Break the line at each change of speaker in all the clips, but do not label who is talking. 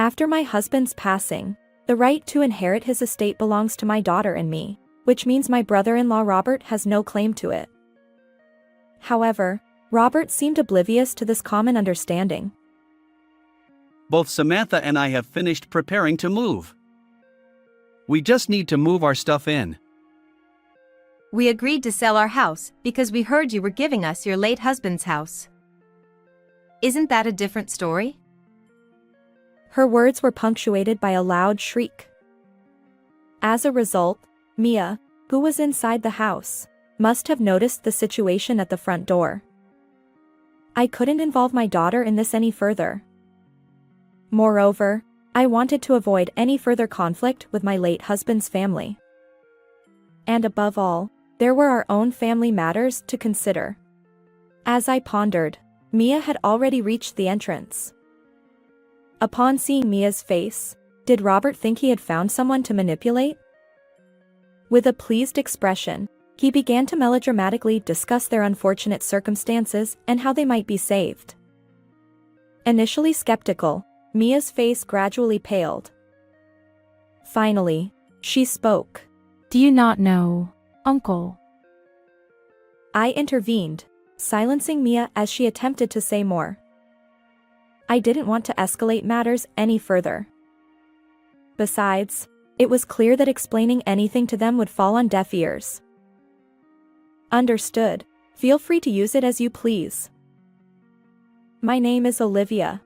After my husband's passing, the right to inherit his estate belongs to my daughter and me, which means my brother-in-law Robert has no claim to it. However, Robert seemed oblivious to this common understanding.
Both Samantha and I have finished preparing to move. We just need to move our stuff in.
We agreed to sell our house because we heard you were giving us your late husband's house. Isn't that a different story?
Her words were punctuated by a loud shriek. As a result, Mia, who was inside the house, must have noticed the situation at the front door. I couldn't involve my daughter in this any further. Moreover, I wanted to avoid any further conflict with my late husband's family. And above all, there were our own family matters to consider. As I pondered, Mia had already reached the entrance. Upon seeing Mia's face, did Robert think he had found someone to manipulate? With a pleased expression, he began to melodramatically discuss their unfortunate circumstances and how they might be saved. Initially skeptical, Mia's face gradually paled. Finally, she spoke.
Do you not know, Uncle?
I intervened, silencing Mia as she attempted to say more. I didn't want to escalate matters any further. Besides, it was clear that explaining anything to them would fall on deaf ears. Understood. Feel free to use it as you please. My name is Olivia.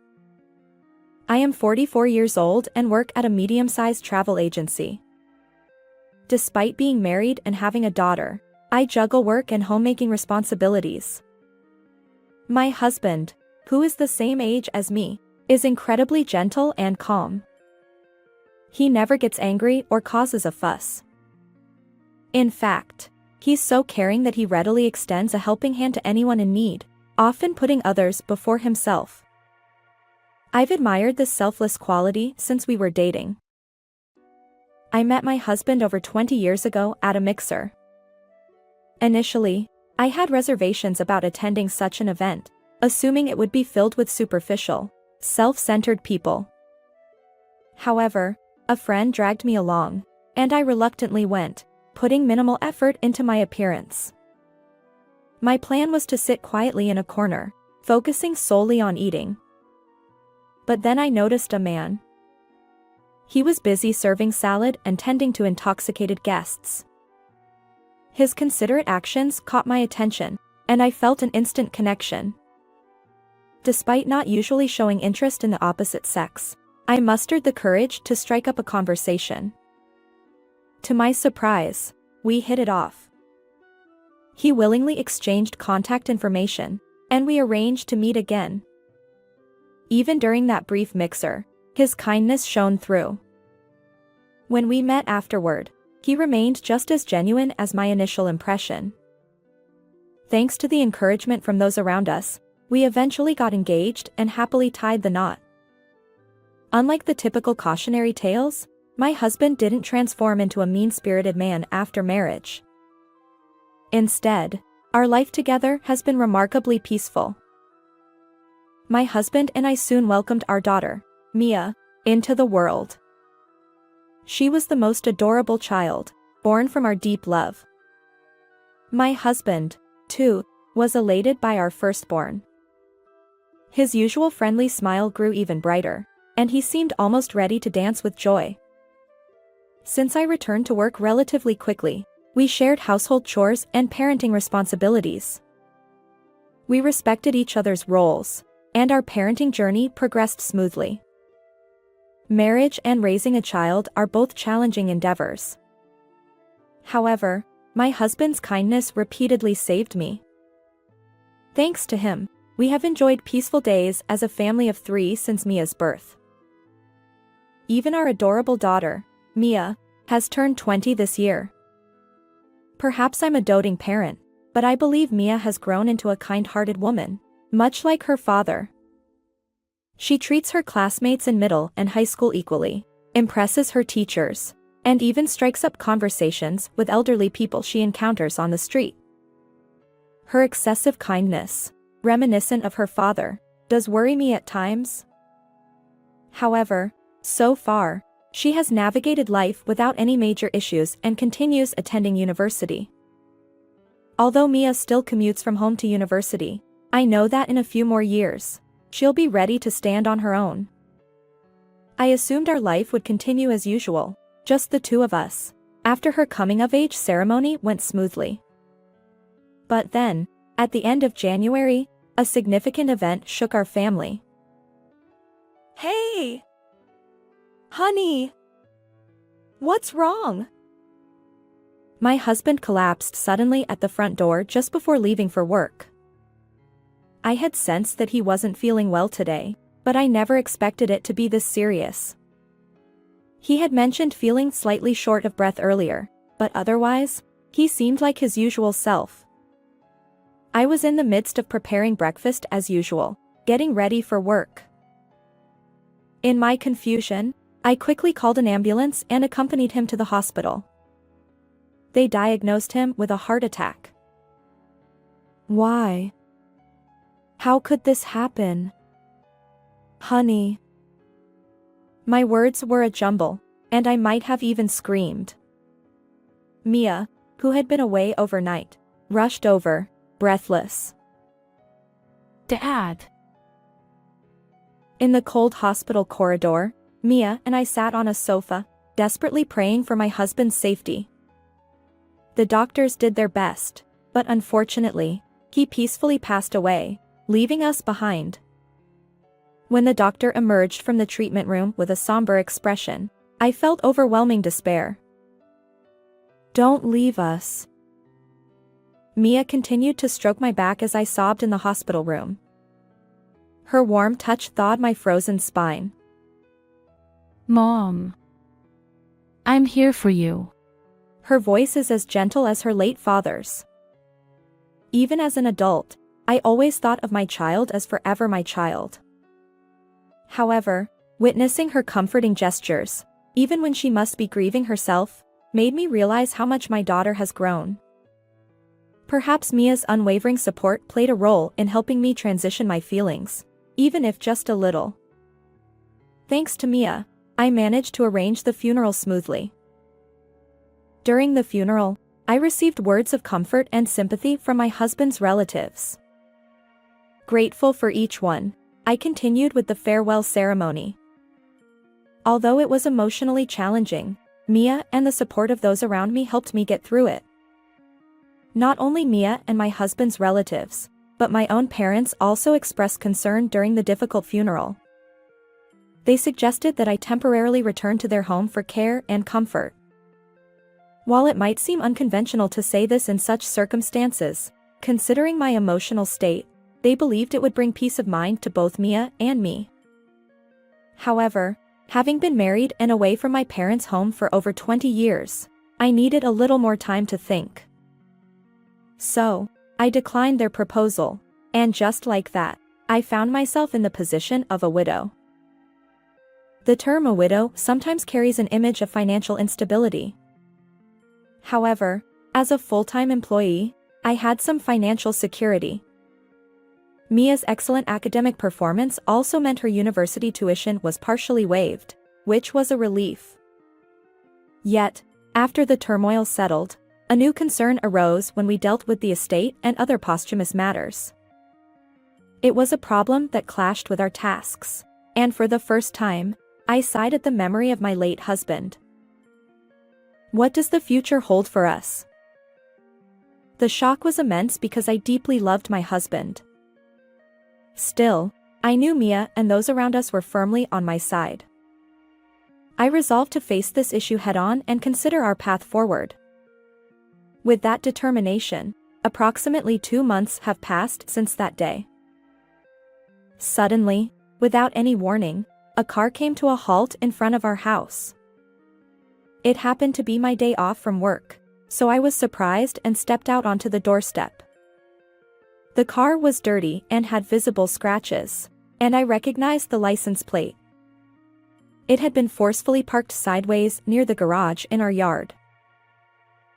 I am 44 years old and work at a medium-sized travel agency. Despite being married and having a daughter, I juggle work and homemaking responsibilities. My husband, who is the same age as me, is incredibly gentle and calm. He never gets angry or causes a fuss. In fact, he's so caring that he readily extends a helping hand to anyone in need, often putting others before himself. I've admired this selfless quality since we were dating. I met my husband over 20 years ago at a mixer. Initially, I had reservations about attending such an event, assuming it would be filled with superficial, self-centered people. However, a friend dragged me along, and I reluctantly went, putting minimal effort into my appearance. My plan was to sit quietly in a corner, focusing solely on eating. But then I noticed a man. He was busy serving salad and tending to intoxicated guests. His considerate actions caught my attention, and I felt an instant connection. Despite not usually showing interest in the opposite sex, I mustered the courage to strike up a conversation. To my surprise, we hit it off. He willingly exchanged contact information, and we arranged to meet again. Even during that brief mixer, his kindness shone through. When we met afterward, he remained just as genuine as my initial impression. Thanks to the encouragement from those around us, we eventually got engaged and happily tied the knot. Unlike the typical cautionary tales, my husband didn't transform into a mean-spirited man after marriage. Instead, our life together has been remarkably peaceful. My husband and I soon welcomed our daughter, Mia, into the world. She was the most adorable child, born from our deep love. My husband, too, was elated by our firstborn. His usual friendly smile grew even brighter, and he seemed almost ready to dance with joy. Since I returned to work relatively quickly, we shared household chores and parenting responsibilities. We respected each other's roles, and our parenting journey progressed smoothly. Marriage and raising a child are both challenging endeavors. However, my husband's kindness repeatedly saved me. Thanks to him, we have enjoyed peaceful days as a family of 3 since Mia's birth. Even our adorable daughter, Mia, has turned 20 this year. Perhaps I'm a doting parent, but I believe Mia has grown into a kind-hearted woman, much like her father. She treats her classmates in middle and high school equally, impresses her teachers, and even strikes up conversations with elderly people she encounters on the street. Her excessive kindness, reminiscent of her father, does worry me at times. However, So far, she has navigated life without any major issues and continues attending university. Although Mia still commutes from home to university, I know that in a few more years, she'll be ready to stand on her own. I assumed our life would continue as usual, just the two of us, after her coming-of-age ceremony went smoothly. But then, at the end of January, a significant event shook our family. Hey! Honey! What's wrong? My husband collapsed suddenly at the front door just before leaving for work. I had sensed that he wasn't feeling well today, but I never expected it to be this serious. He had mentioned feeling slightly short of breath earlier, but otherwise, he seemed like his usual self. I was in the midst of preparing breakfast as usual, getting ready for work. In my confusion, I quickly called an ambulance and accompanied him to the hospital. They diagnosed him with a heart attack. Why? How could this happen? Honey. My words were a jumble, and I might have even screamed. Mia, who had been away overnight, rushed over, breathless.
Dad.
In the cold hospital corridor, Mia and I sat on a sofa, desperately praying for my husband's safety. The doctors did their best, but unfortunately, he peacefully passed away, leaving us behind. When the doctor emerged from the treatment room with a somber expression, I felt overwhelming despair. Don't leave us. Mia continued to stroke my back as I sobbed in the hospital room. Her warm touch thawed my frozen spine.
Mom. I'm here for you.
Her voice is as gentle as her late father's. Even as an adult, I always thought of my child as forever my child. However, witnessing her comforting gestures, even when she must be grieving herself, made me realize how much my daughter has grown. Perhaps Mia's unwavering support played a role in helping me transition my feelings, even if just a little. Thanks to Mia, I managed to arrange the funeral smoothly. During the funeral, I received words of comfort and sympathy from my husband's relatives. Grateful for each one, I continued with the farewell ceremony. Although it was emotionally challenging, Mia and the support of those around me helped me get through it. Not only Mia and my husband's relatives, but my own parents also expressed concern during the difficult funeral. They suggested that I temporarily return to their home for care and comfort. While it might seem unconventional to say this in such circumstances, considering my emotional state, they believed it would bring peace of mind to both Mia and me. However, having been married and away from my parents' home for over 20 years, I needed a little more time to think. So, I declined their proposal, and just like that, I found myself in the position of a widow. The term a widow sometimes carries an image of financial instability. However, as a full-time employee, I had some financial security. Mia's excellent academic performance also meant her university tuition was partially waived, which was a relief. Yet, after the turmoil settled, a new concern arose when we dealt with the estate and other posthumous matters. It was a problem that clashed with our tasks, and for the first time, I sighed at the memory of my late husband. What does the future hold for us? The shock was immense because I deeply loved my husband. Still, I knew Mia and those around us were firmly on my side. I resolved to face this issue head-on and consider our path forward. With that determination, approximately 2 months have passed since that day. Suddenly, without any warning, a car came to a halt in front of our house. It happened to be my day off from work, so I was surprised and stepped out onto the doorstep. The car was dirty and had visible scratches, and I recognized the license plate. It had been forcefully parked sideways near the garage in our yard.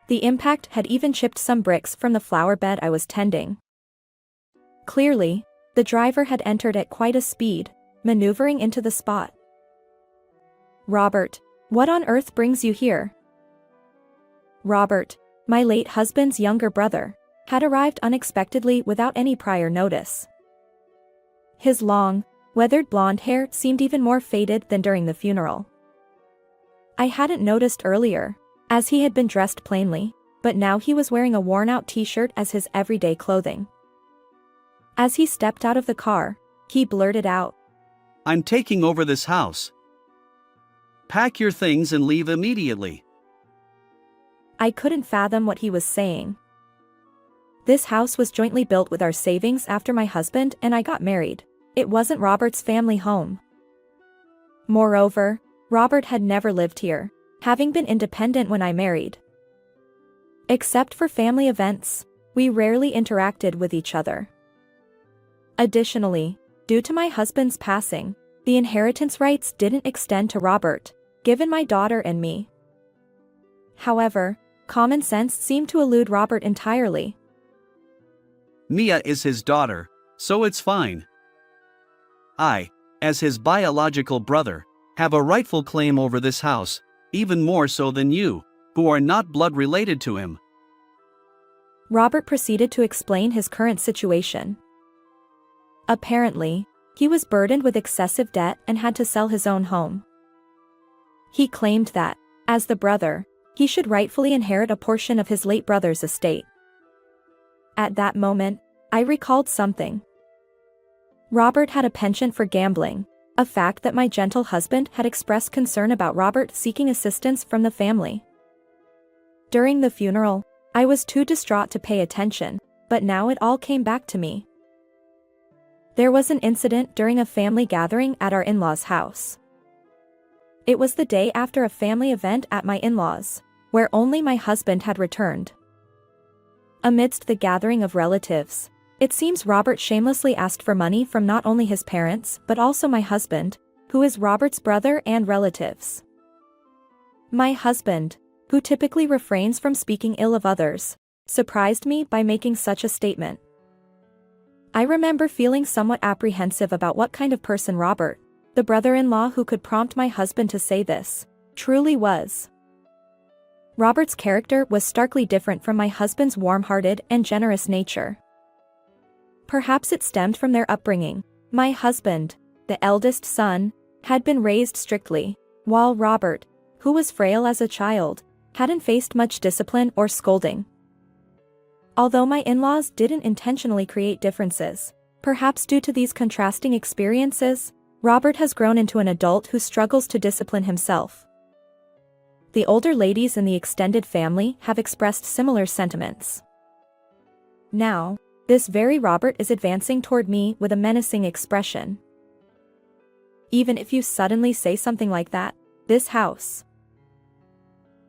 The impact had even chipped some bricks from the flower bed I was tending. Clearly, the driver had entered at quite a speed, maneuvering into the spot. Robert, what on earth brings you here? Robert, my late husband's younger brother, had arrived unexpectedly without any prior notice. His long, weathered blonde hair seemed even more faded than during the funeral. I hadn't noticed earlier, as he had been dressed plainly, but now he was wearing a worn-out t-shirt as his everyday clothing. As he stepped out of the car, he blurted out,
"I'm taking over this house. Pack your things and leave immediately."
I couldn't fathom what he was saying. This house was jointly built with our savings after my husband and I got married. It wasn't Robert's family home. Moreover, Robert had never lived here, having been independent when I married. Except for family events, we rarely interacted with each other. Additionally, due to my husband's passing, the inheritance rights didn't extend to Robert, given my daughter and me. However, common sense seemed to elude Robert entirely.
Mia is his daughter, so it's fine. I, as his biological brother, have a rightful claim over this house, even more so than you, who are not blood related to him.
Robert proceeded to explain his current situation. Apparently, he was burdened with excessive debt and had to sell his own home. He claimed that, as the brother, he should rightfully inherit a portion of his late brother's estate. At that moment, I recalled something. Robert had a penchant for gambling, a fact that my gentle husband had expressed concern about Robert seeking assistance from the family. During the funeral, I was too distraught to pay attention, but now it all came back to me. There was an incident during a family gathering at our in-laws' house. It was the day after a family event at my in-laws, where only my husband had returned. Amidst the gathering of relatives, it seems Robert shamelessly asked for money from not only his parents but also my husband, who is Robert's brother and relatives. My husband, who typically refrains from speaking ill of others, surprised me by making such a statement. I remember feeling somewhat apprehensive about what kind of person Robert, the brother-in-law who could prompt my husband to say this, truly was. Robert's character was starkly different from my husband's warm-hearted and generous nature. Perhaps it stemmed from their upbringing. My husband, the eldest son, had been raised strictly, while Robert, who was frail as a child, hadn't faced much discipline or scolding. Although my in-laws didn't intentionally create differences, perhaps due to these contrasting experiences, Robert has grown into an adult who struggles to discipline himself. The older ladies in the extended family have expressed similar sentiments. Now, this very Robert is advancing toward me with a menacing expression. "Even if you suddenly say something like that, this house."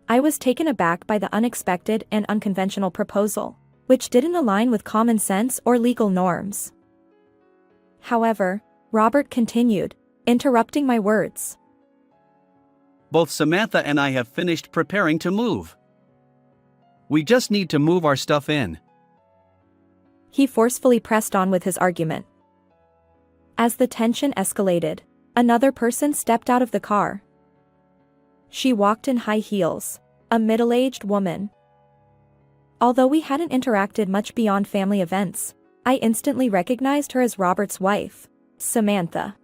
I was taken aback by the unexpected and unconventional proposal, which didn't align with common sense or legal norms. However, Robert continued, interrupting my words.
Both Samantha and I have finished preparing to move. We just need to move our stuff in.
He forcefully pressed on with his argument. As the tension escalated, another person stepped out of the car. She walked in high heels, a middle-aged woman. Although we hadn't interacted much beyond family events, I instantly recognized her as Robert's wife, Samantha.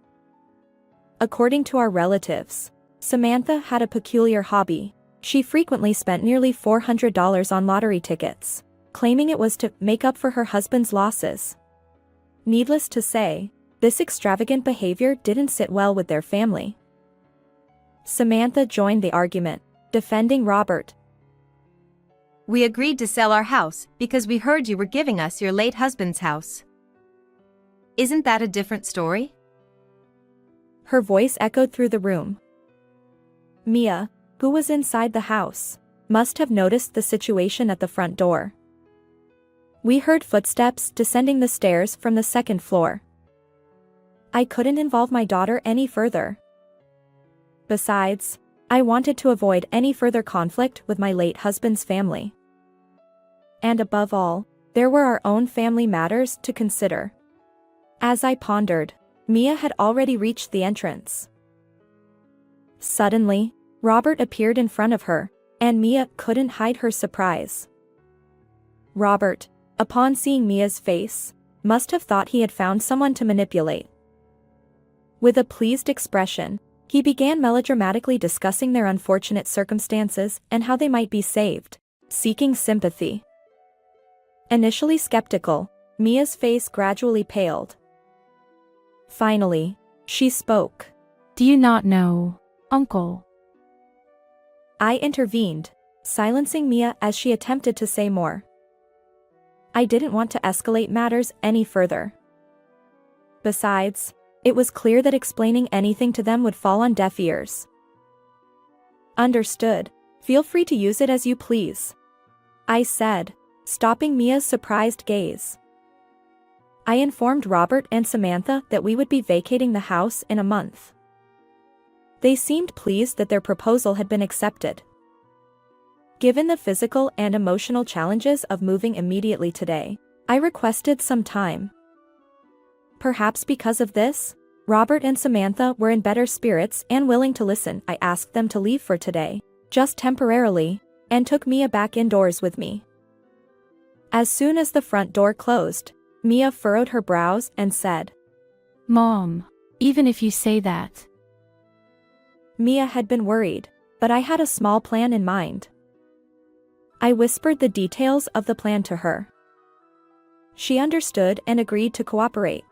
According to our relatives, Samantha had a peculiar hobby. She frequently spent nearly $400 on lottery tickets, claiming it was to make up for her husband's losses. Needless to say, this extravagant behavior didn't sit well with their family. Samantha joined the argument, defending Robert.
We agreed to sell our house because we heard you were giving us your late husband's house. Isn't that a different story?
Her voice echoed through the room. Mia, who was inside the house, must have noticed the situation at the front door. We heard footsteps descending the stairs from the second floor. I couldn't involve my daughter any further. Besides, I wanted to avoid any further conflict with my late husband's family. And above all, there were our own family matters to consider. As I pondered, Mia had already reached the entrance. Suddenly, Robert appeared in front of her, and Mia couldn't hide her surprise. Robert, upon seeing Mia's face, must have thought he had found someone to manipulate. With a pleased expression, he began melodramatically discussing their unfortunate circumstances and how they might be saved, seeking sympathy. Initially skeptical, Mia's face gradually paled. Finally, she spoke.
Do you not know, Uncle?
I intervened, silencing Mia as she attempted to say more. I didn't want to escalate matters any further. Besides, it was clear that explaining anything to them would fall on deaf ears. Understood. Feel free to use it as you please, I said, stopping Mia's surprised gaze. I informed Robert and Samantha that we would be vacating the house in a month. They seemed pleased that their proposal had been accepted. Given the physical and emotional challenges of moving immediately today, I requested some time. Perhaps because of this, Robert and Samantha were in better spirits and willing to listen. I asked them to leave for today, just temporarily, and took Mia back indoors with me. As soon as the front door closed, Mia furrowed her brows and said,
Mom, even if you say that.
Mia had been worried, but I had a small plan in mind. I whispered the details of the plan to her. She understood and agreed to cooperate.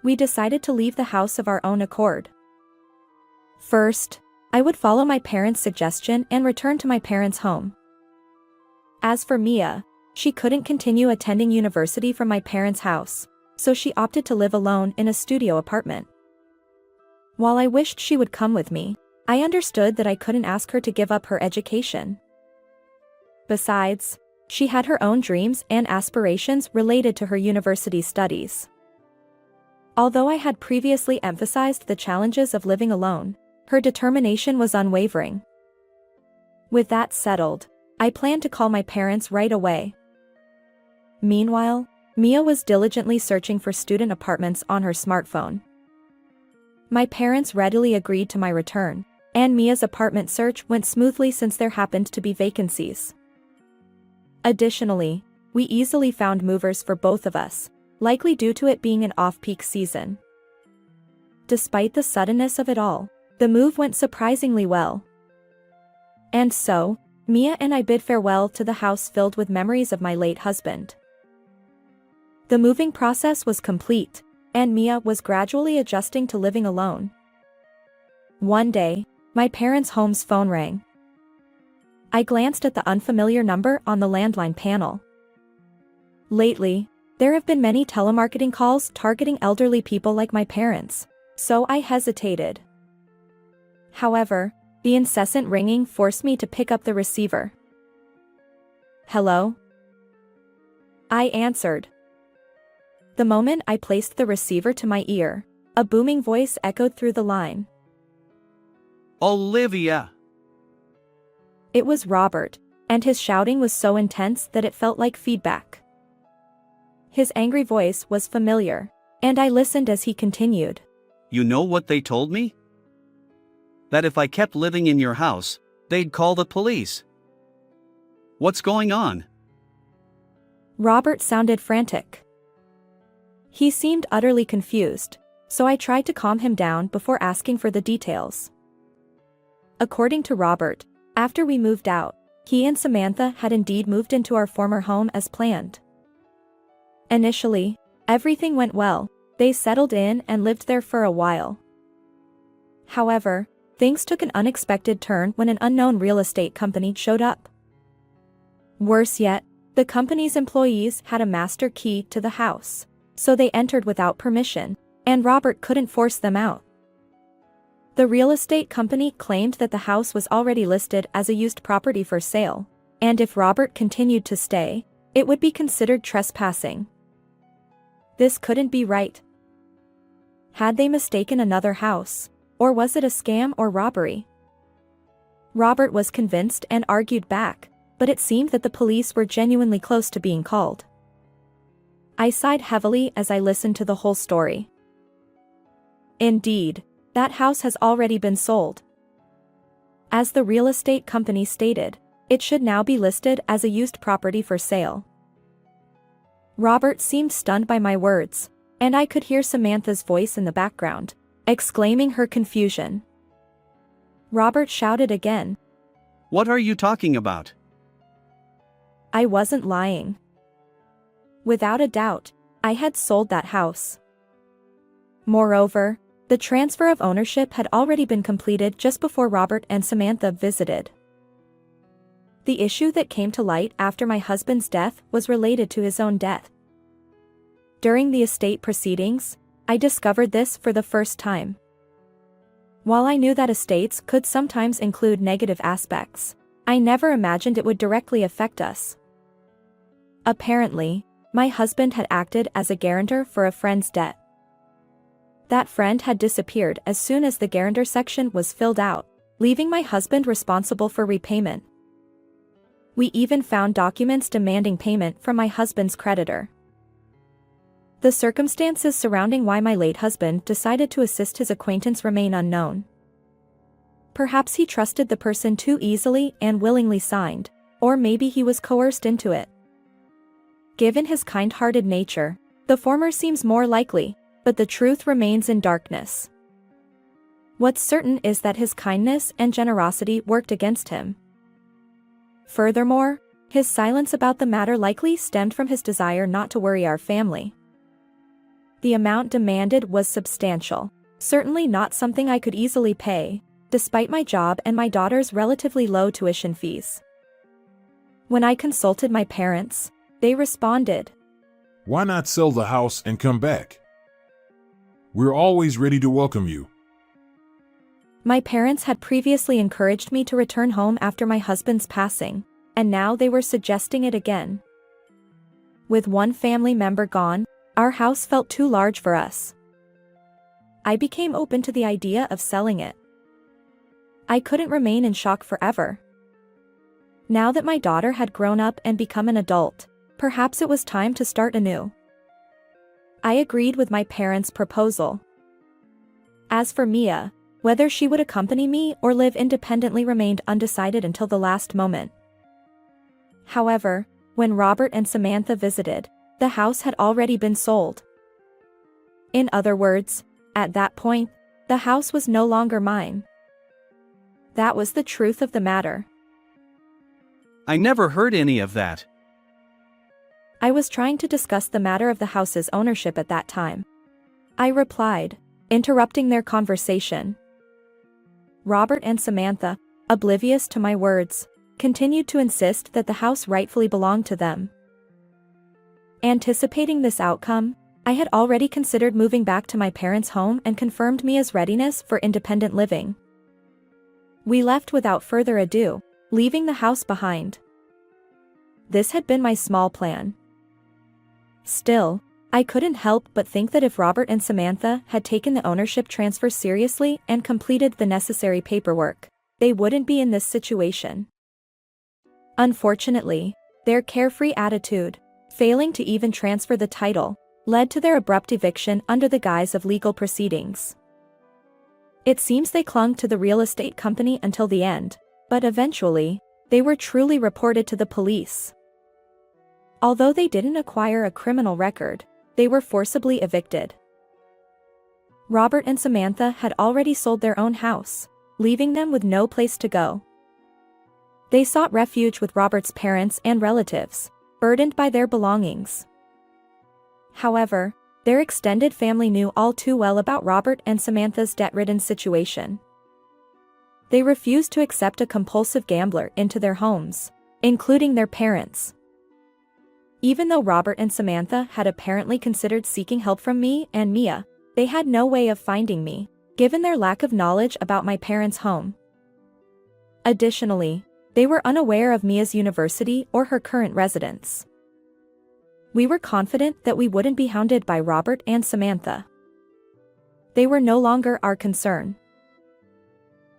We decided to leave the house of our own accord. First, I would follow my parents' suggestion and return to my parents' home. As for Mia, she couldn't continue attending university from my parents' house, so she opted to live alone in a studio apartment. While I wished she would come with me, I understood that I couldn't ask her to give up her education. Besides, she had her own dreams and aspirations related to her university studies. Although I had previously emphasized the challenges of living alone, her determination was unwavering. With that settled, I planned to call my parents right away. Meanwhile, Mia was diligently searching for student apartments on her smartphone. My parents readily agreed to my return, and Mia's apartment search went smoothly since there happened to be vacancies. Additionally, we easily found movers for both of us, likely due to it being an off-peak season. Despite the suddenness of it all, the move went surprisingly well. And so, Mia and I bid farewell to the house filled with memories of my late husband. The moving process was complete, and Mia was gradually adjusting to living alone. One day, my parents' home's phone rang. I glanced at the unfamiliar number on the landline panel. Lately, there have been many telemarketing calls targeting elderly people like my parents, so I hesitated. However, the incessant ringing forced me to pick up the receiver. Hello? I answered. The moment I placed the receiver to my ear, a booming voice echoed through the line.
Olivia!
It was Robert, and his shouting was so intense that it felt like feedback. His angry voice was familiar, and I listened as he continued.
You know what they told me? That if I kept living in your house, they'd call the police. What's going on?
Robert sounded frantic. He seemed utterly confused, so I tried to calm him down before asking for the details. According to Robert, after we moved out, he and Samantha had indeed moved into our former home as planned. Initially, everything went well. They settled in and lived there for a while. However, things took an unexpected turn when an unknown real estate company showed up. Worse yet, the company's employees had a master key to the house, so they entered without permission, and Robert couldn't force them out. The real estate company claimed that the house was already listed as a used property for sale, and if Robert continued to stay, it would be considered trespassing. This couldn't be right. Had they mistaken another house, or was it a scam or robbery? Robert was convinced and argued back, but it seemed that the police were genuinely close to being called. I sighed heavily as I listened to the whole story. Indeed, That house has already been sold. As the real estate company stated, it should now be listed as a used property for sale. Robert seemed stunned by my words, and I could hear Samantha's voice in the background, exclaiming her confusion. Robert shouted again.
What are you talking about?
I wasn't lying. Without a doubt, I had sold that house. Moreover, the transfer of ownership had already been completed just before Robert and Samantha visited. The issue that came to light after my husband's death was related to his own death. During the estate proceedings, I discovered this for the first time. While I knew that estates could sometimes include negative aspects, I never imagined it would directly affect us. Apparently, my husband had acted as a guarantor for a friend's debt. That friend had disappeared as soon as the guarantor section was filled out, leaving my husband responsible for repayment. We even found documents demanding payment from my husband's creditor. The circumstances surrounding why my late husband decided to assist his acquaintance remain unknown. Perhaps he trusted the person too easily and willingly signed, or maybe he was coerced into it. Given his kind-hearted nature, the former seems more likely, but the truth remains in darkness. What's certain is that his kindness and generosity worked against him. Furthermore, his silence about the matter likely stemmed from his desire not to worry our family. The amount demanded was substantial, certainly not something I could easily pay, despite my job and my daughter's relatively low tuition fees. When I consulted my parents, they responded,
"Why not sell the house and come back? We're always ready to welcome you."
My parents had previously encouraged me to return home after my husband's passing, and now they were suggesting it again. With one family member gone, our house felt too large for us. I became open to the idea of selling it. I couldn't remain in shock forever. Now that my daughter had grown up and become an adult, perhaps it was time to start anew. I agreed with my parents' proposal. As for Mia, whether she would accompany me or live independently remained undecided until the last moment. However, when Robert and Samantha visited, the house had already been sold. In other words, at that point, the house was no longer mine. That was the truth of the matter.
I never heard any of that.
I was trying to discuss the matter of the house's ownership at that time. I replied, interrupting their conversation. Robert and Samantha, oblivious to my words, continued to insist that the house rightfully belonged to them. Anticipating this outcome, I had already considered moving back to my parents' home and confirmed Mia's readiness for independent living. We left without further ado, leaving the house behind. This had been my small plan. Still, I couldn't help but think that if Robert and Samantha had taken the ownership transfer seriously and completed the necessary paperwork, they wouldn't be in this situation. Unfortunately, their carefree attitude, failing to even transfer the title, led to their abrupt eviction under the guise of legal proceedings. It seems they clung to the real estate company until the end, but eventually, they were truly reported to the police. Although they didn't acquire a criminal record, they were forcibly evicted. Robert and Samantha had already sold their own house, leaving them with no place to go. They sought refuge with Robert's parents and relatives, burdened by their belongings. However, their extended family knew all too well about Robert and Samantha's debt-ridden situation. They refused to accept a compulsive gambler into their homes, including their parents. Even though Robert and Samantha had apparently considered seeking help from me and Mia, they had no way of finding me, given their lack of knowledge about my parents' home. Additionally, they were unaware of Mia's university or her current residence. We were confident that we wouldn't be hounded by Robert and Samantha. They were no longer our concern.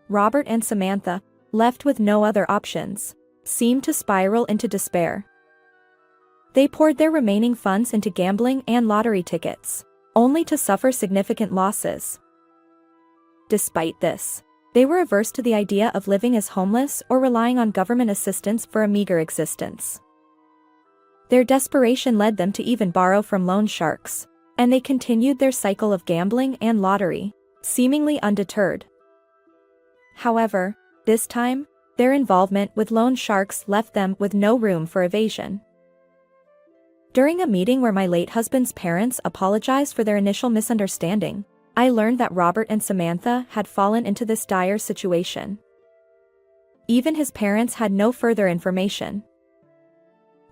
Robert and Samantha, left with no other options, seemed to spiral into despair. They poured their remaining funds into gambling and lottery tickets, only to suffer significant losses. Despite this, they were averse to the idea of living as homeless or relying on government assistance for a meager existence. Their desperation led them to even borrow from loan sharks, and they continued their cycle of gambling and lottery, seemingly undeterred. However, this time, their involvement with loan sharks left them with no room for evasion. During a meeting where my late husband's parents apologized for their initial misunderstanding, I learned that Robert and Samantha had fallen into this dire situation. Even his parents had no further information.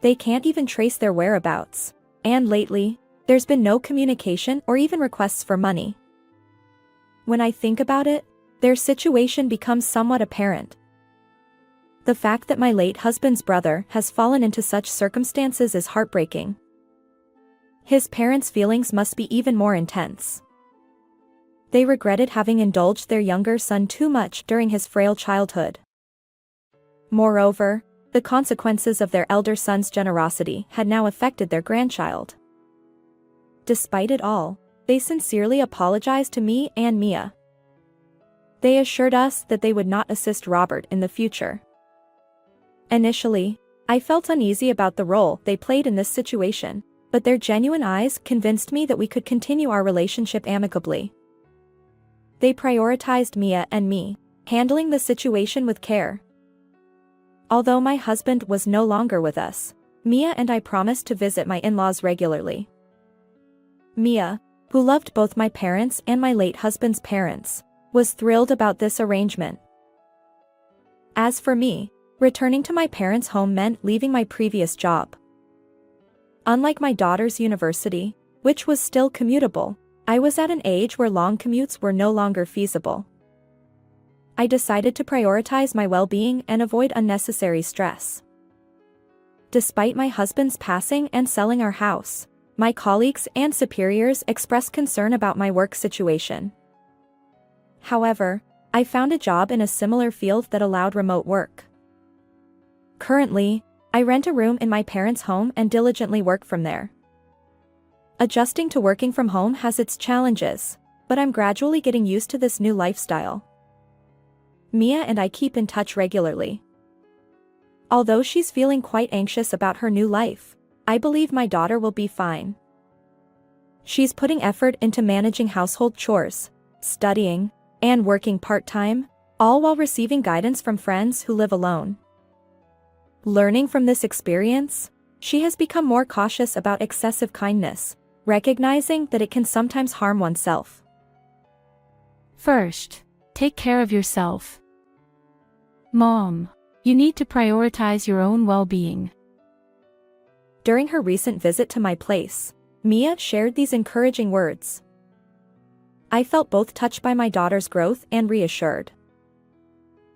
They can't even trace their whereabouts, and lately, there's been no communication or even requests for money. When I think about it, their situation becomes somewhat apparent. The fact that my late husband's brother has fallen into such circumstances is heartbreaking. His parents' feelings must be even more intense. They regretted having indulged their younger son too much during his frail childhood. Moreover, the consequences of their elder son's generosity had now affected their grandchild. Despite it all, they sincerely apologized to me and Mia. They assured us that they would not assist Robert in the future. Initially, I felt uneasy about the role they played in this situation, but their genuine eyes convinced me that we could continue our relationship amicably. They prioritized Mia and me, handling the situation with care. Although my husband was no longer with us, Mia and I promised to visit my in-laws regularly. Mia, who loved both my parents and my late husband's parents, was thrilled about this arrangement. As for me, returning to my parents' home meant leaving my previous job. Unlike my daughter's university, which was still commutable, I was at an age where long commutes were no longer feasible. I decided to prioritize my well-being and avoid unnecessary stress. Despite my husband's passing and selling our house, my colleagues and superiors expressed concern about my work situation. However, I found a job in a similar field that allowed remote work. Currently, I rent a room in my parents' home and diligently work from there. Adjusting to working from home has its challenges, but I'm gradually getting used to this new lifestyle. Mia and I keep in touch regularly. Although she's feeling quite anxious about her new life, I believe my daughter will be fine. She's putting effort into managing household chores, studying, and working part-time, all while receiving guidance from friends who live alone. Learning from this experience, she has become more cautious about excessive kindness, recognizing that it can sometimes harm oneself.
First, take care of yourself. Mom, you need to prioritize your own well-being.
During her recent visit to my place, Mia shared these encouraging words. I felt both touched by my daughter's growth and reassured.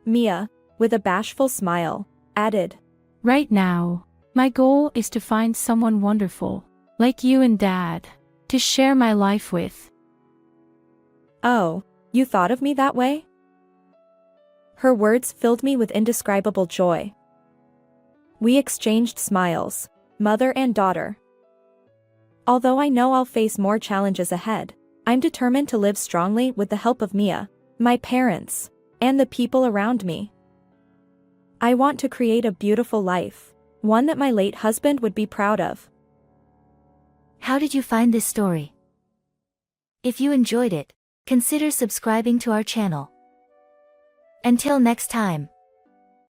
Mia, with a bashful smile, added,
Right now, my goal is to find someone wonderful, like you and Dad, to share my life with.
Oh, you thought of me that way? Her words filled me with indescribable joy. We exchanged smiles, mother and daughter. Although I know I'll face more challenges ahead, I'm determined to live strongly with the help of Mia, my parents, and the people around me. I want to create a beautiful life, one that my late husband would be proud of.
How did you find this story? If you enjoyed it, consider subscribing to our channel. Until next time.